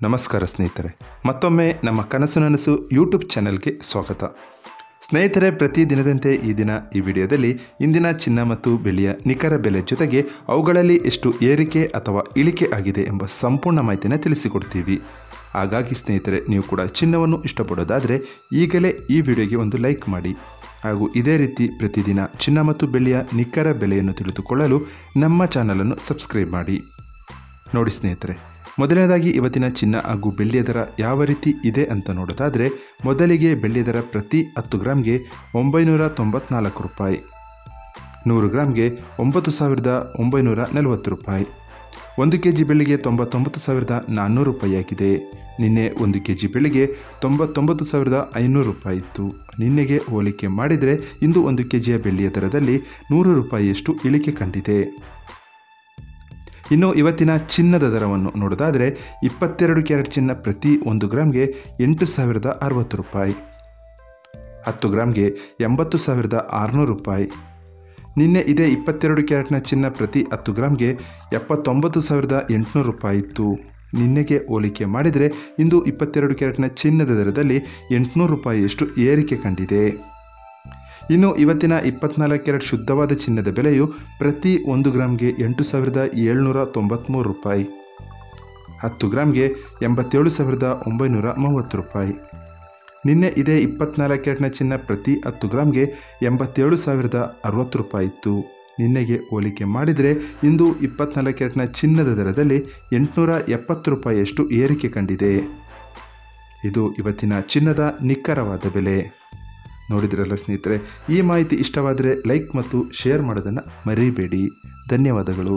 ನಮಸ್ಕಾರ ಸ್ನೇಹಿತರೆ, ಮತ್ತೊಮ್ಮೆ ನಮ್ಮ ಕನಸು ನನಸು ಯೂಟ್ಯೂಬ್ ಚಾನೆಲ್ಗೆ ಸ್ವಾಗತ. ಸ್ನೇಹಿತರೆ, ಪ್ರತಿದಿನದಂತೆ ಈ ವಿಡಿಯೋದಲ್ಲಿ ಇಂದಿನ ಚಿನ್ನ ಮತ್ತು ಬೆಳ್ಳಿಯ ನಿಖರ ಬೆಲೆ ಜೊತೆಗೆ ಅವುಗಳಲ್ಲಿ ಎಷ್ಟು ಏರಿಕೆ ಅಥವಾ ಇಳಿಕೆ ಆಗಿದೆ ಎಂಬ ಸಂಪೂರ್ಣ ಮಾಹಿತಿನ ತಿಳಿಸಿಕೊಡ್ತೀವಿ. ಹಾಗಾಗಿ ಸ್ನೇಹಿತರೆ, ನೀವು ಕೂಡ ಚಿನ್ನವನ್ನು ಇಷ್ಟಪಡೋದಾದರೆ ಈಗಲೇ ಈ ವಿಡಿಯೋಗೆ ಒಂದು ಲೈಕ್ ಮಾಡಿ. ಹಾಗೂ ಇದೇ ರೀತಿ ಪ್ರತಿದಿನ ಚಿನ್ನ ಮತ್ತು ಬೆಳ್ಳಿಯ ನಿಖರ ಬೆಲೆಯನ್ನು ತಿಳಿದುಕೊಳ್ಳಲು ನಮ್ಮ ಚಾನಲನ್ನು ಸಬ್ಸ್ಕ್ರೈಬ್ ಮಾಡಿ. ನೋಡಿ ಸ್ನೇಹಿತರೆ, ಮೊದಲನೇದಾಗಿ ಇವತ್ತಿನ ಚಿನ್ನ ಹಾಗೂ ಬೆಳ್ಳಿಯ ದರ ಯಾವ ರೀತಿ ಇದೆ ಅಂತ ನೋಡೋದಾದರೆ, ಮೊದಲಿಗೆ ಬೆಳ್ಳಿಯ ದರ ಪ್ರತಿ 10 ಗ್ರಾಮ್ಗೆ 994 ರೂಪಾಯಿ, 100 ಗ್ರಾಮ್ಗೆ 9,940 ರೂಪಾಯಿ, 1 kg ಬೆಳ್ಳಿಗೆ 99,400 ರೂಪಾಯಿ ಆಗಿದೆ. ನಿನ್ನೆ 1 kg ಬೆಳ್ಳಿಗೆ 99,500 ರೂಪಾಯಿ ಇತ್ತು. ನಿನ್ನೆಗೆ ಹೋಲಿಕೆ ಮಾಡಿದರೆ ಇಂದು 1 kg ಬೆಳ್ಳಿಯ ದರದಲ್ಲಿ 100 ರೂಪಾಯಿಯಷ್ಟು ಇಳಿಕೆ ಕಂಡಿದೆ. ಇನ್ನು ಇವತ್ತಿನ ಚಿನ್ನದ ದರವನ್ನು ನೋಡೋದಾದರೆ, 22 ಕ್ಯಾರೆಟ್ ಚಿನ್ನ ಪ್ರತಿ 1 ಗ್ರಾಮ್ಗೆ 8,060 ರೂಪಾಯಿ, 10 ಗ್ರಾಮ್ಗೆ 80,600 ರೂಪಾಯಿ. ನಿನ್ನೆ ಇದೇ 22 ಕ್ಯಾರೆಟ್ನ ಚಿನ್ನ ಪ್ರತಿ 10 ಗ್ರಾಮ್ಗೆ 79,800 ರೂಪಾಯಿ ಇತ್ತು. ನಿನ್ನೆಗೆ ಹೋಲಿಕೆ ಮಾಡಿದರೆ ಇಂದು 22 ಕ್ಯಾರೆಟ್ನ ಚಿನ್ನದ ದರದಲ್ಲಿ 800 ರೂಪಾಯಿಯಷ್ಟು ಏರಿಕೆ ಕಂಡಿದೆ. ಇನ್ನು ಇವತ್ತಿನ 24 ಕ್ಯಾರೆಟ್ ಶುದ್ಧವಾದ ಚಿನ್ನದ ಬೆಲೆಯು ಪ್ರತಿ 1 ಗ್ರಾಮ್ಗೆ 8,793 ರೂಪಾಯಿ, 10 ಗ್ರಾಮ್ಗೆ 87,930 ರೂಪಾಯಿ. ನಿನ್ನೆ ಇದೇ 24 ಕ್ಯಾರೆಟ್ನ ಚಿನ್ನ ಪ್ರತಿ 10 ಗ್ರಾಮ್ಗೆ 87,060 ರೂಪಾಯಿ ಇತ್ತು. ನಿನ್ನೆಗೆ ಹೋಲಿಕೆ ಮಾಡಿದರೆ ಇಂದು 24 ಕ್ಯಾರೆಟ್ನ ಚಿನ್ನದ ದರದಲ್ಲಿ 870 ರೂಪಾಯಿಯಷ್ಟು ಏರಿಕೆ ಕಂಡಿದೆ. ಇದು ಇವತ್ತಿನ ಚಿನ್ನದ ನಿಖರವಾದ ಬೆಲೆ. ನೋಡಿದ್ರಲ್ಲ ಸ್ನೇಹಿತರೆ, ಈ ಮಾಹಿತಿ ಇಷ್ಟವಾದರೆ ಲೈಕ್ ಮತ್ತು ಶೇರ್ ಮಾಡೋದನ್ನು ಮರಿಬೇಡಿ. ಧನ್ಯವಾದಗಳು.